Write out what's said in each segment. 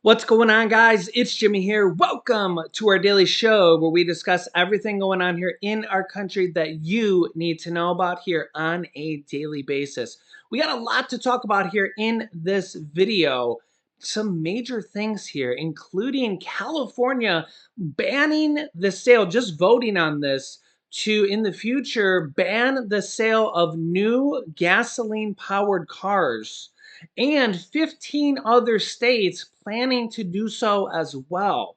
What's going on, guys? It's Jimmy here. Welcome to our daily show where we discuss everything going on here in our country that you need to know about here on a daily basis. We got a lot to talk about here in this video. Some major things here, including California banning the sale, just voting on this to, in the future, ban the sale of new gasoline-powered cars, and 15 other states planning to do so as well.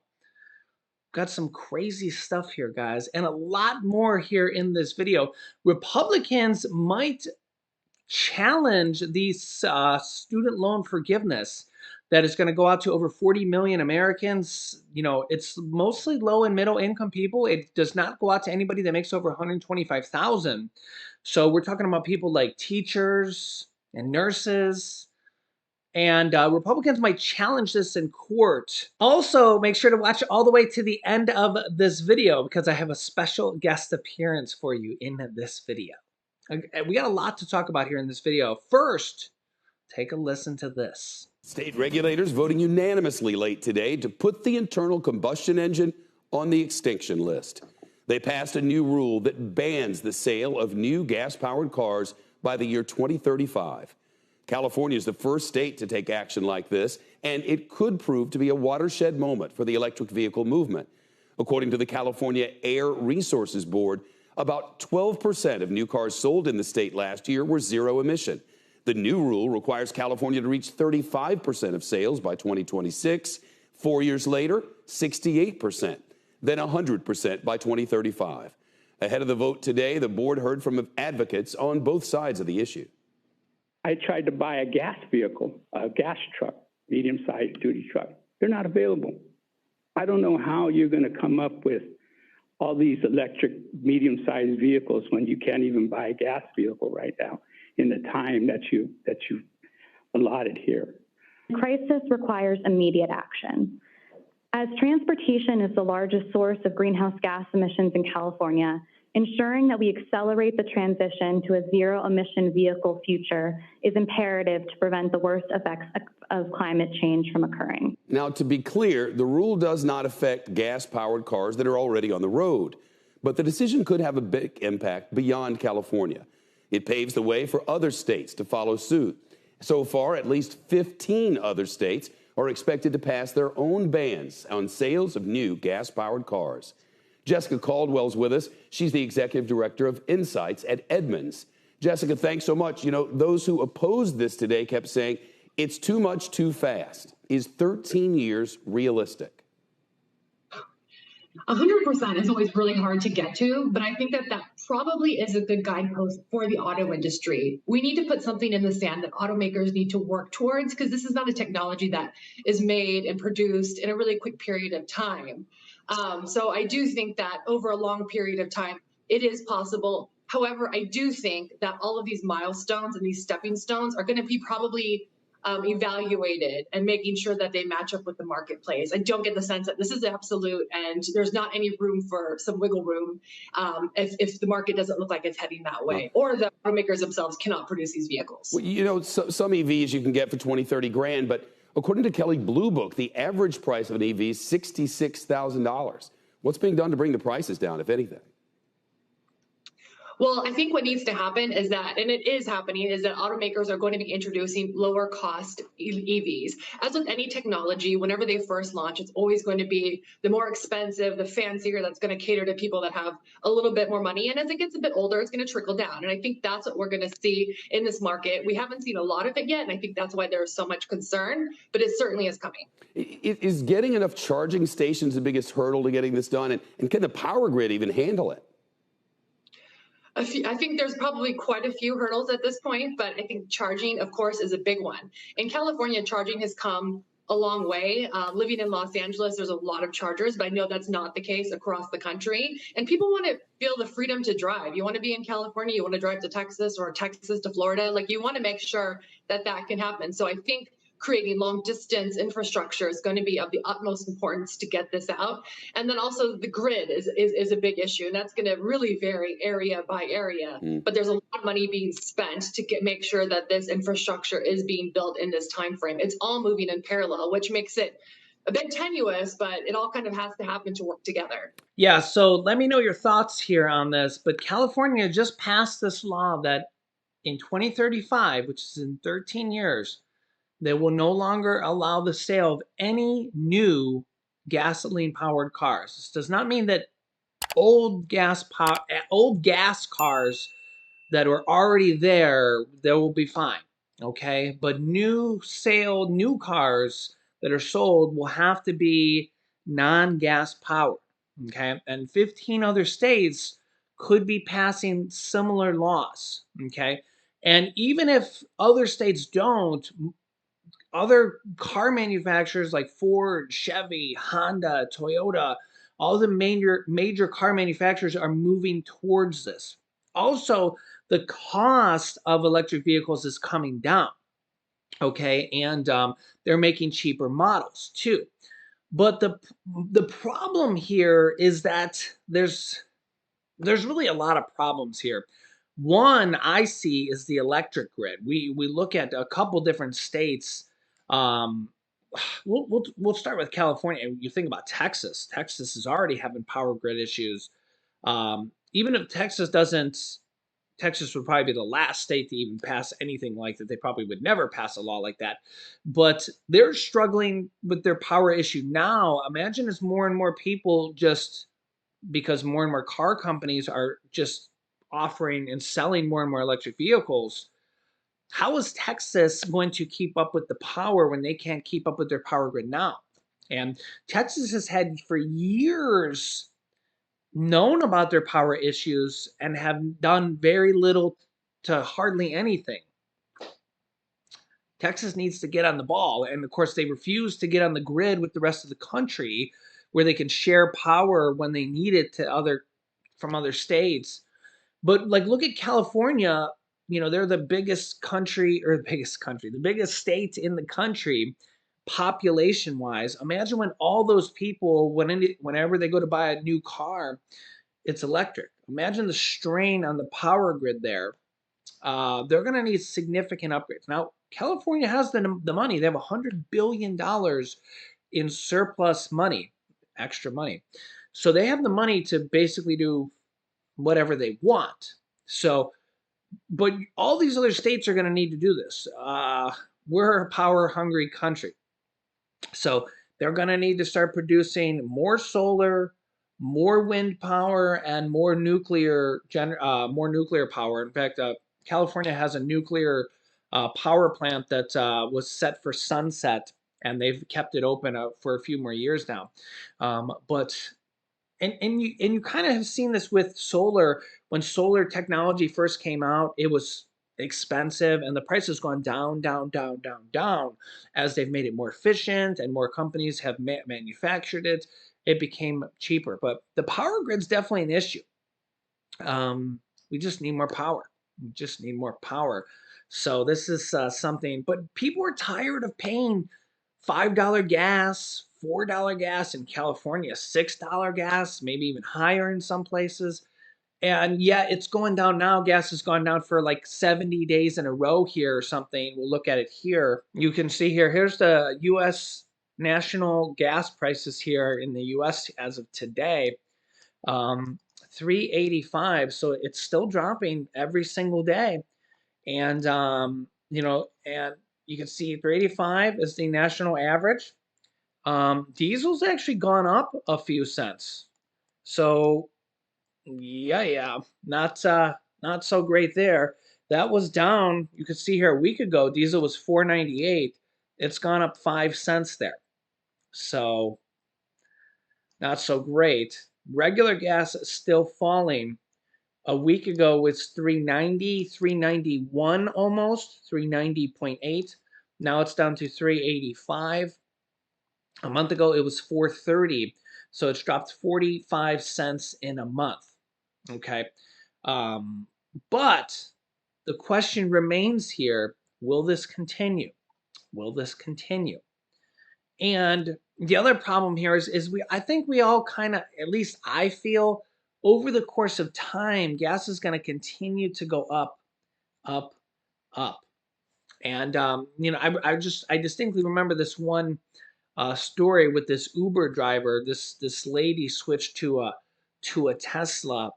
Got some crazy stuff here, guys, and a lot more here in this video. Republicans might challenge these student loan forgiveness that is going to go out to over 40 million Americans. You know, it's mostly low and middle income people. It does not go out to anybody that makes over 125,000. So we're talking about people like teachers and nurses. And Republicans might challenge this in court. Also, make sure to watch all the way to the end of this video because I have a special guest appearance for you in this video. We got a lot to talk about here in this video. First, take a listen to this. State regulators voting unanimously late today to put the internal combustion engine on the extinction list. They passed a new rule that bans the sale of new gas-powered cars by the year 2035. California is the first state to take action like this, and it could prove to be a watershed moment for the electric vehicle movement. According to the California Air Resources Board, about 12% of new cars sold in the state last year were zero emission. The new rule requires California to reach 35% of sales by 2026. 4 years later, 68%, then 100% by 2035. Ahead of the vote today, the board heard from advocates on both sides of the issue. I tried to buy a gas vehicle, a gas truck, medium-sized duty truck. They're not available. I don't know how you're going to come up with all these electric medium-sized vehicles when you can't even buy a gas vehicle right now in the time that you allotted here. The crisis requires immediate action. As transportation is the largest source of greenhouse gas emissions in California, ensuring that we accelerate the transition to a zero-emission vehicle future is imperative to prevent the worst effects of climate change from occurring. Now, to be clear, the rule does not affect gas-powered cars that are already on the road, but the decision could have a big impact beyond California. It paves the way for other states to follow suit. So far, at least 15 other states are expected to pass their own bans on sales of new gas-powered cars. Jessica Caldwell's with us. She's the executive director of Insights at Edmunds. Jessica, thanks so much. You know, those who opposed this today kept saying it's too much too fast. Is 13 years realistic? 100% is always really hard to get to, but I think that probably is a good guidepost for the auto industry. We need to put something in the sand that automakers need to work towards, because this is not a technology that is made and produced in a really quick period of time. So I do think that over a long period of time, it is possible. However, I do think that all of these milestones and these stepping stones are going to be probably evaluated and making sure that they match up with the marketplace. I don't get the sense that this is absolute and there's not any room for some wiggle room if the market doesn't look like it's heading that way, or the automakers themselves cannot produce these vehicles. Well, you know, some EVs you can get for 20, 30 grand, but according to Kelley Blue Book, the average price of an EV is $66,000. What's being done to bring the prices down, if anything? Well, I think what needs to happen is that, and it is happening, is that automakers are going to be introducing lower cost EVs. As with any technology, whenever they first launch, it's always going to be the more expensive, the fancier, that's going to cater to people that have a little bit more money. And as it gets a bit older, it's going to trickle down. And I think that's what we're going to see in this market. We haven't seen a lot of it yet, and I think that's why there's so much concern, but it certainly is coming. Is getting enough charging stations the biggest hurdle to getting this done? And can the power grid even handle it? I think there's probably quite a few hurdles at this point, but I think charging, of course, is a big one. In California, charging has come a long way. Living in Los Angeles, there's a lot of chargers, but I know that's not the case across the country. And people want to feel the freedom to drive. You want to be in California, you want to drive to Texas, or Texas to Florida. Like, you want to make sure that that can happen. So I think creating long distance infrastructure is going to be of the utmost importance to get this out. And then also the grid is a big issue, and that's going to really vary area by area. But there's a lot of money being spent to make sure that this infrastructure is being built in this time frame. It's all moving in parallel, which makes it a bit tenuous, but it all kind of has to happen to work together. Yeah, so let me know your thoughts here on this. But California just passed this law that in 2035, which is in 13 years, they will no longer allow the sale of any new gasoline-powered cars. This does not mean that old gas cars that are already there, they will be fine. Okay, but new cars that are sold will have to be non-gas powered. Okay, and 15 other states could be passing similar laws. Okay, and even if other states don't, other car manufacturers like Ford, Chevy, Honda, Toyota, all the major car manufacturers are moving towards this. Also, the cost of electric vehicles is coming down. Okay, and they're making cheaper models too. But the problem here is that there's really a lot of problems here. One I see is the electric grid. We look at a couple different states. Um, we'll start with California. You think about Texas. Texas is already having power grid issues. Even if Texas doesn't, Texas would probably be the last state to even pass anything like that. They probably would never pass a law like that. But they're struggling with their power issue now. Imagine as more and more people just because more and more car companies are just offering and selling more and more electric vehicles. How is Texas going to keep up with the power when they can't keep up with their power grid now? And Texas has had for years known about their power issues and have done very little to hardly anything. Texas needs to get on the ball. And of course, they refuse to get on the grid with the rest of the country where they can share power when they need it from other states. But like, look at California. You know, they're the biggest the biggest state in the country, population wise. Imagine when all those people, whenever they go to buy a new car, it's electric. Imagine the strain on the power grid there. They're going to need significant upgrades. Now, California has the money. They have $100 billion in surplus money, extra money. So they have the money to basically do whatever they want. So, but all these other states are going to need to do this. We're a power-hungry country. So they're going to need to start producing more solar, more wind power, and more nuclear power. In fact, California has a nuclear power plant that was set for sunset, and they've kept it open for a few more years now. But you kind of have seen this with solar. When solar technology first came out, it was expensive, and the price has gone down, down, down, down, down as they've made it more efficient and more companies have manufactured it. It became cheaper, but the power grid's definitely an issue. We just need more power. We just need more power. So this is something, but people are tired of paying $5 gas, $4 gas in California, $6 gas, maybe even higher in some places. And yeah, it's going down now. Gas has gone down for like 70 days in a row here or something. We'll look at it here. You can see here, here's the U.S. national gas prices here in the U.S. as of today. 385. So it's still dropping every single day. And, you know, and you can see 385 is the national average. Diesel's actually gone up a few cents. So yeah, not so great there. That was down. You could see here a week ago, diesel was $4.98. It's gone up 5 cents there. So not so great. Regular gas is still falling. A week ago was 390, 391 almost, 390.8. Now it's down to 385. A month ago it was 430. So it's dropped 45 cents in a month. Okay. But the question remains here, will this continue? Will this continue? And the other problem here is I think we all kind of, at least I feel, over the course of time, gas is going to continue to go up, up, up. And I distinctly remember this one story with this Uber driver. This lady switched to a Tesla,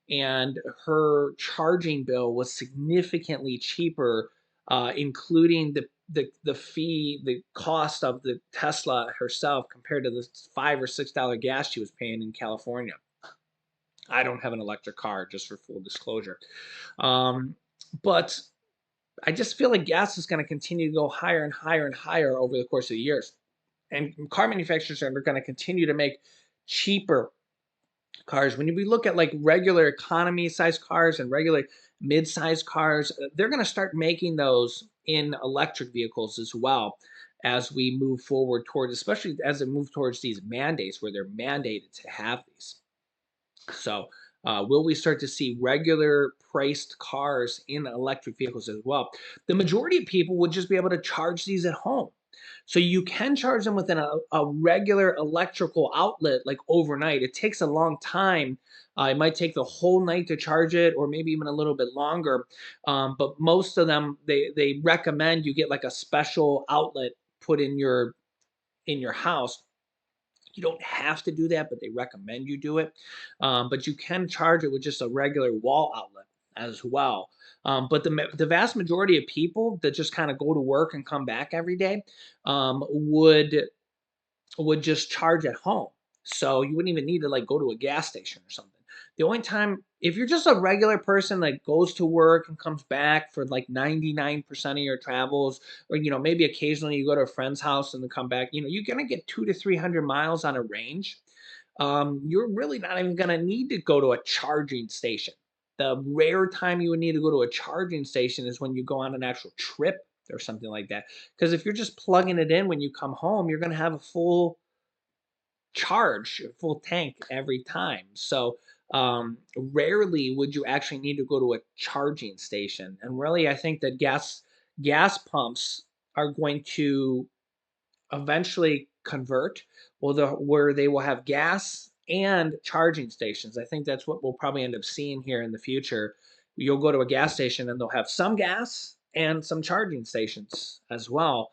and her charging bill was significantly cheaper, including the fee, the cost of the Tesla herself compared to the $5 or $6 gas she was paying in California. I don't have an electric car, just for full disclosure, but I just feel like gas is going to continue to go higher and higher and higher over the course of the years. And car manufacturers are going to continue to make cheaper cars. When we look at like regular economy size cars and regular mid-size cars, they're going to start making those in electric vehicles as well as we move forward towards, especially as they move towards these mandates where they're mandated to have these. So, will we start to see regular priced cars in electric vehicles as well? The majority of people would just be able to charge these at home. So you can charge them within a regular electrical outlet like overnight. It takes a long time. It might take the whole night to charge it, or maybe even a little bit longer. But most of them, they recommend you get like a special outlet put in your house. You don't have to do that, but they recommend you do it. But you can charge it with just a regular wall outlet as well. But the vast majority of people that just kind of go to work and come back every day would just charge at home. So you wouldn't even need to like go to a gas station or something. The only time, if you're just a regular person that goes to work and comes back for like 99% of your travels, or maybe occasionally you go to a friend's house and then come back, you're gonna get 200 to 300 miles on a range. You're really not even gonna need to go to a charging station. The rare time you would need to go to a charging station is when you go on an actual trip or something like that. Because if you're just plugging it in when you come home, you're gonna have a full charge, a full tank every time. So rarely would you actually need to go to a charging station. And really, I think that gas pumps are going to eventually convert, where they will have gas and charging stations. I think that's what we'll probably end up seeing here in the future. You'll go to a gas station and they'll have some gas and some charging stations as well.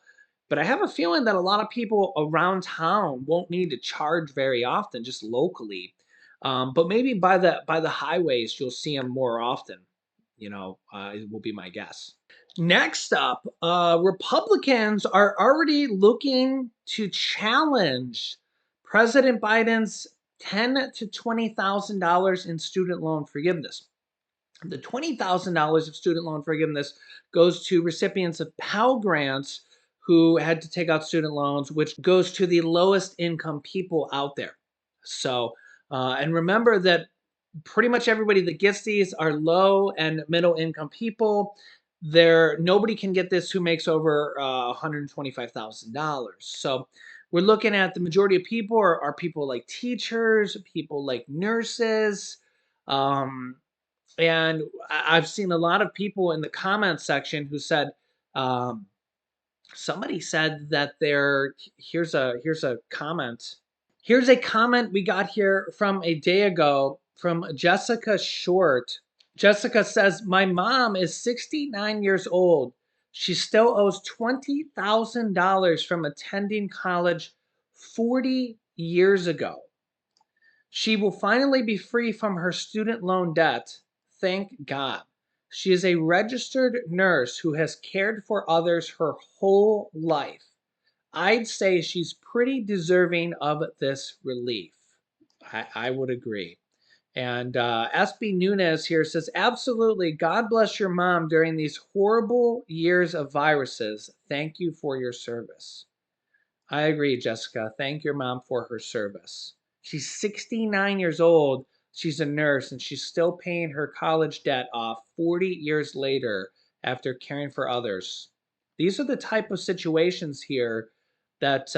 But I have a feeling that a lot of people around town won't need to charge very often, just locally. But maybe by the highways, you'll see them more often. It will be my guess. Next up, Republicans are already looking to challenge President Biden's $10,000 to $20,000 in student loan forgiveness. The $20,000 of student loan forgiveness goes to recipients of Pell Grants who had to take out student loans, which goes to the lowest income people out there. So, and remember that pretty much everybody that gets these are low and middle income people. Nobody can get this who makes over $125,000. So we're looking at the majority of people are people like teachers, people like nurses, and I've seen a lot of people in the comments section who said, somebody said that here's a comment. Here's a comment we got here from a day ago from Jessica Short. Jessica says, my mom is 69 years old. She still owes $20,000 from attending college 40 years ago. She will finally be free from her student loan debt. Thank God. She is a registered nurse who has cared for others her whole life. I'd say she's pretty deserving of this relief. I would agree. And SB Nunez here says, absolutely, God bless your mom during these horrible years of viruses. Thank you for your service. I agree, Jessica. Thank your mom for her service. She's 69 years old. She's a nurse, and she's still paying her college debt off 40 years later after caring for others. These are the type of situations here that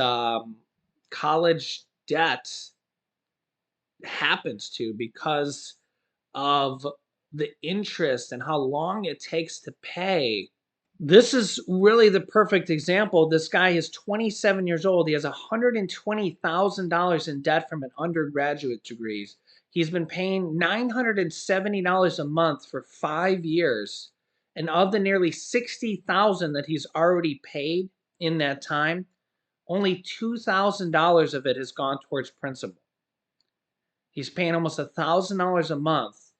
college debt happens to because of the interest and how long it takes to pay This is really the perfect example. This guy is 27 years old. He has $120,000 in debt from an undergraduate degree. He's been paying $970 a month for 5 years. And of the nearly $60,000 that he's already paid in that time, only $2,000 of it has gone towards principal. He's paying almost $1,000 a month,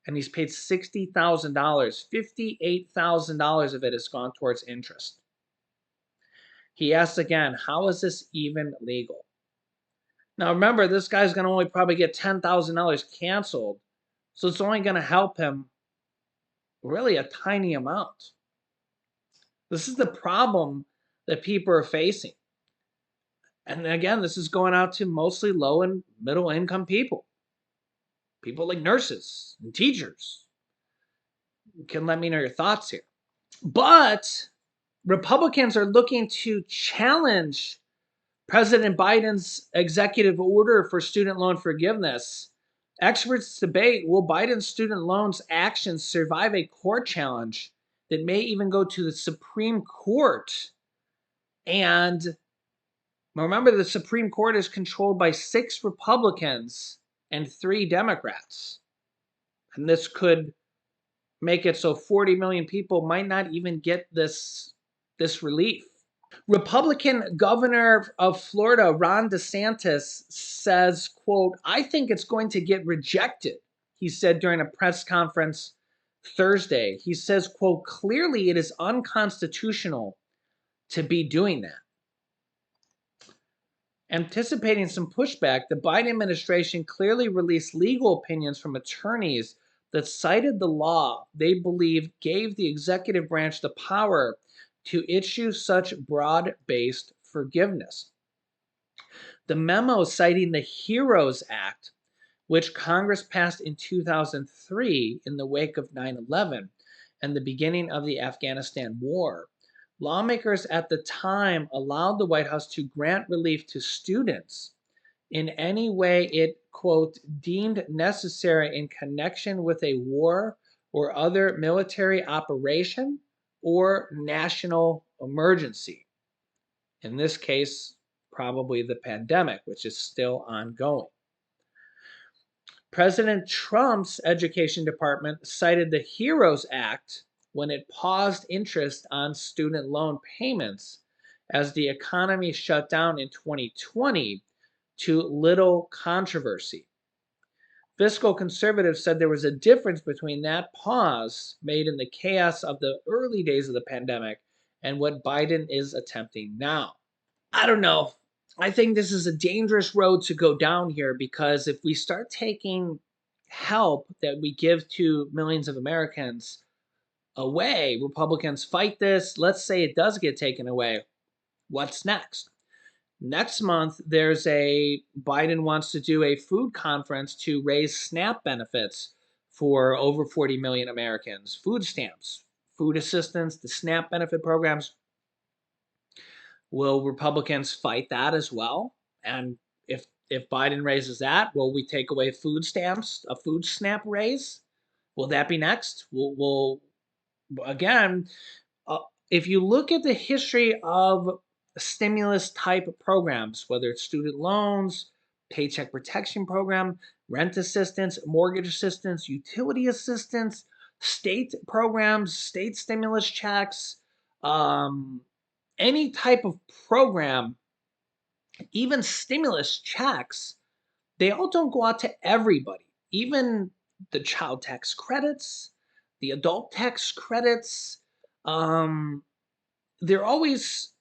and he's paid $60,000. $58,000 of it has gone towards interest. He asks again, how is this even legal? Now remember, this guy's going to only probably get $10,000 canceled, so it's only going to help him really a tiny amount. This is the problem that people are facing. And again, this is going out to mostly low and middle income people. People like nurses and teachers. You can let me know your thoughts here. But Republicans are looking to challenge President Biden's executive order for student loan forgiveness. Experts debate, will Biden's student loans actions survive a court challenge that may even go to the Supreme Court? And remember, the Supreme Court is controlled by 6 Republicans and 3 Democrats. And this could make it so 40 million people might not even get this relief. Republican Governor of Florida, Ron Desantis, says, quote, I think it's going to get rejected, he said during a press conference Thursday. He says, quote, clearly it is unconstitutional to be doing that. Anticipating some pushback, the Biden administration clearly released legal opinions from attorneys that cited the law they believe gave the executive branch the power to issue such broad-based forgiveness. The memo citing the HEROES Act, which Congress passed in 2003 in the wake of 9/11 and the beginning of the Afghanistan war. Lawmakers at the time allowed the White House to grant relief to students in any way it, quote, deemed necessary in connection with a war or other military operation or national emergency. In this case, probably the pandemic, which is still ongoing. President Trump's education department cited the HEROES Act when it paused interest on student loan payments as the economy shut down in 2020 to little controversy. Fiscal conservatives said there was a difference between that pause made in the chaos of the early days of the pandemic and what Biden is attempting now. I don't know. I think this is a dangerous road to go down here because if we start taking help that we give to millions of Americans away, Republicans fight this. Let's say it does get taken away. What's next? Next month, Biden wants to do a food conference to raise SNAP benefits for over 40 million Americans. Food stamps, food assistance, the SNAP benefit programs. Will Republicans fight that as well? And if Biden raises that, will we take away food stamps, a food SNAP raise? Will that be next? We'll again, if you look at the history of stimulus type programs, whether it's student loans, paycheck protection program, rent assistance, mortgage assistance, utility assistance, state programs, state stimulus checks, any type of program, even stimulus checks, they all don't go out to everybody. Even the child tax credits, the adult tax credits, they're always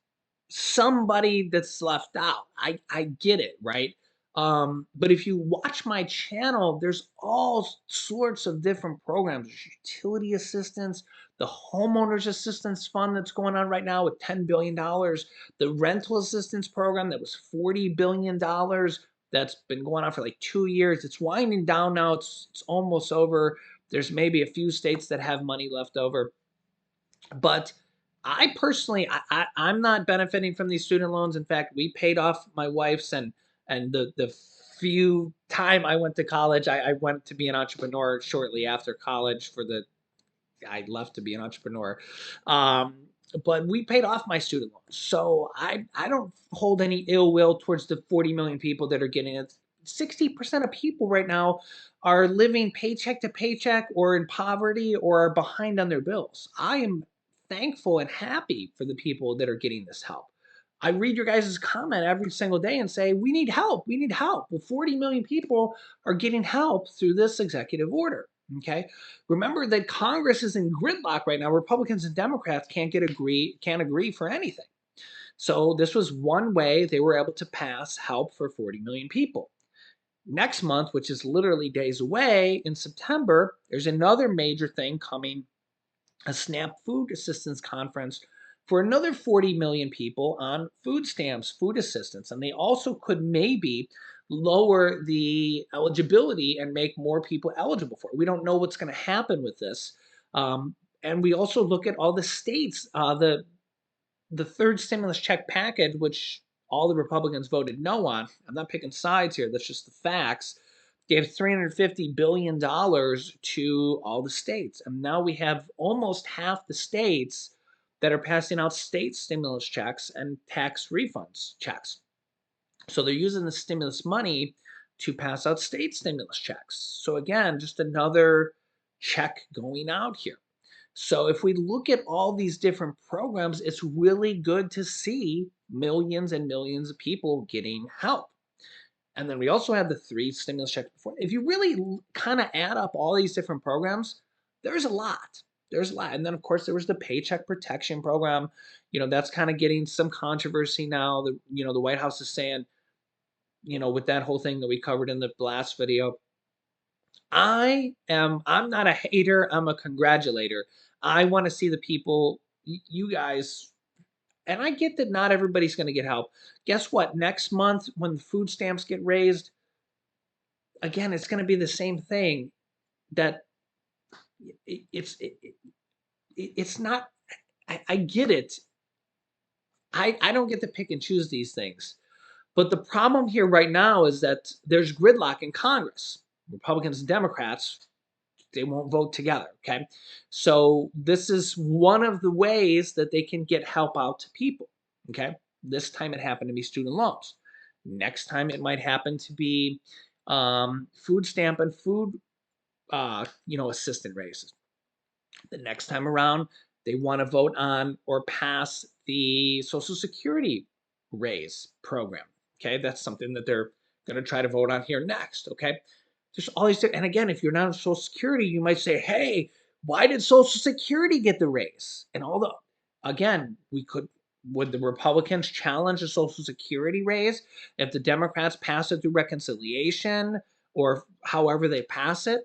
somebody that's left out. I get it, right? But if you watch my channel, there's all sorts of different programs. There's utility assistance, the homeowners assistance fund that's going on right now with $10 billion, the rental assistance program that was $40 billion that's been going on for like 2 years. It's winding down now. It's almost over. There's maybe a few states that have money left over. But I personally, I'm not benefiting from these student loans. In fact, we paid off my wife's and the few time I went to college, I went to be an entrepreneur shortly after college I left to be an entrepreneur. but we paid off my student loans. So I don't hold any ill will towards the 40 million people that are getting it. 60% of people right now are living paycheck to paycheck or in poverty or are behind on their bills. I am thankful and happy for the people that are getting this help. I read your guys' comment every single day and say, we need help. We need help. Well, 40 million people are getting help through this executive order. Okay. Remember that Congress is in gridlock right now. Republicans and Democrats can't agree for anything. So this was one way they were able to pass help for 40 million people. Next month, which is literally days away in September, there's another major thing coming, a SNAP food assistance conference for another 40 million people on food stamps, food assistance. And they also could maybe lower the eligibility and make more people eligible for it. We don't know what's going to happen with this. And we also look at all the states, the third stimulus check package, which all the Republicans voted no on. I'm not picking sides here. That's just the facts. Gave $350 billion to all the states. And now we have almost half the states that are passing out state stimulus checks and tax refunds checks. So they're using the stimulus money to pass out state stimulus checks. So again, just another check going out here. So if we look at all these different programs, it's really good to see millions and millions of people getting help. And then we also have the 3 stimulus checks before. If you really kind of add up all these different programs, there's a lot. There's a lot. And then, of course, there was the Paycheck Protection Program. That's kind of getting some controversy now. The White House is saying, with that whole thing that we covered in the last video, I'm not a hater, I'm a congratulator. I want to see the people, you guys, and I get that not everybody's going to get help. Guess what? Next month, when the food stamps get raised, again, it's going to be the same thing. That it's not. I get it. I don't get to pick and choose these things. But the problem here right now is that there's gridlock in Congress. Republicans and Democrats, they won't vote together, okay? So this is one of the ways that they can get help out to people, okay? This time it happened to be student loans. Next time it might happen to be food stamp and food, assistant raises. The next time around, they want to vote on or pass the Social Security raise program. Okay, that's something that they're going to try to vote on here next. Okay, there's all these, and again, if you're not on Social Security, you might say, "Hey, why did Social Security get the raise?" And all the, again, would the Republicans challenge a Social Security raise if the Democrats pass it through reconciliation or however they pass it?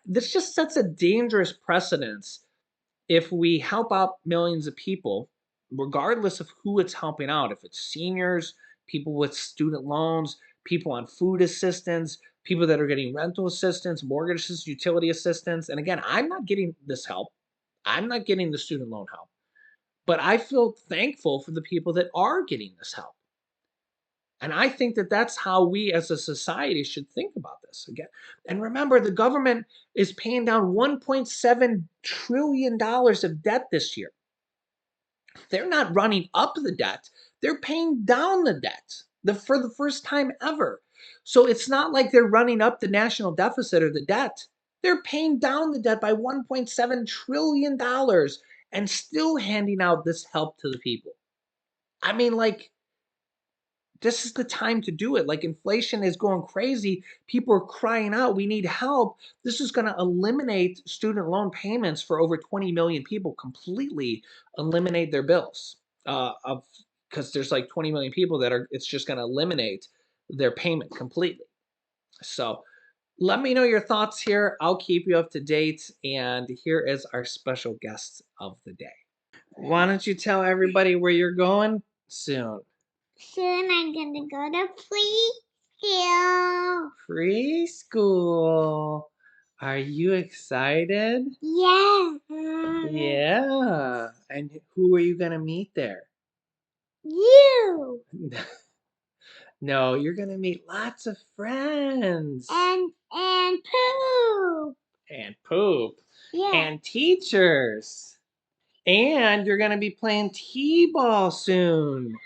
This just sets a dangerous precedence if we help out millions of people, regardless of who it's helping out, if it's seniors, people with student loans, people on food assistance, people that are getting rental assistance, mortgage assistance, utility assistance. And again, I'm not getting this help. I'm not getting the student loan help. But I feel thankful for the people that are getting this help. And I think that that's how we as a society should think about this again. And remember, the government is paying down $1.7 trillion of debt this year. They're not running up the debt, they're paying down the debt for the first time ever. So it's not like they're running up the national deficit or the debt. They're paying down the debt by $1.7 trillion and still handing out this help to the people. I mean, like, this is the time to do it. Like, inflation is going crazy. People are crying out, we need help. This is going to eliminate student loan payments for over 20 million people, completely eliminate their bills. Because there's like 20 million people that it's just going to eliminate their payment completely. So let me know your thoughts here. I'll keep you up to date. And here is our special guest of the day. Why don't you tell everybody where you're going soon? Soon I'm gonna go to preschool. Preschool. Are you excited? Yeah. Yeah. And who are you going to meet there? You. No, you're going to meet lots of friends. And poop. And poop. Yeah. And teachers. And you're going to be playing T-ball soon.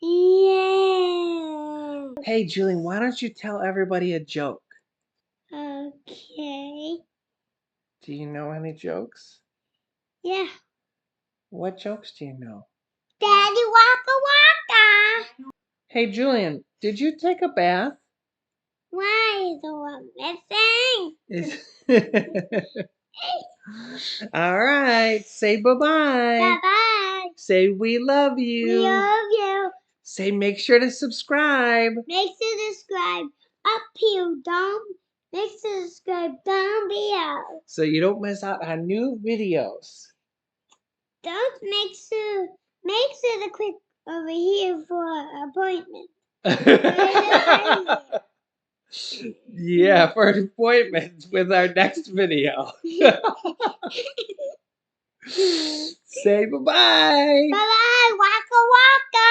Yeah. Hey, Julian, why don't you tell everybody a joke? Okay. Do you know any jokes? Yeah. What jokes do you know? Daddy Waka Waka. Hey, Julian, did you take a bath? Why is the one missing? All right. Say bye-bye. Bye-bye. Say we love you. We love you. Say make sure to subscribe. Make sure to subscribe up here, down. Make sure to subscribe down below. So you don't miss out on new videos. Don't make sure to click over here for an appointment. Yeah, for an appointment with our next video. Say bye-bye. Bye-bye, Waka Waka.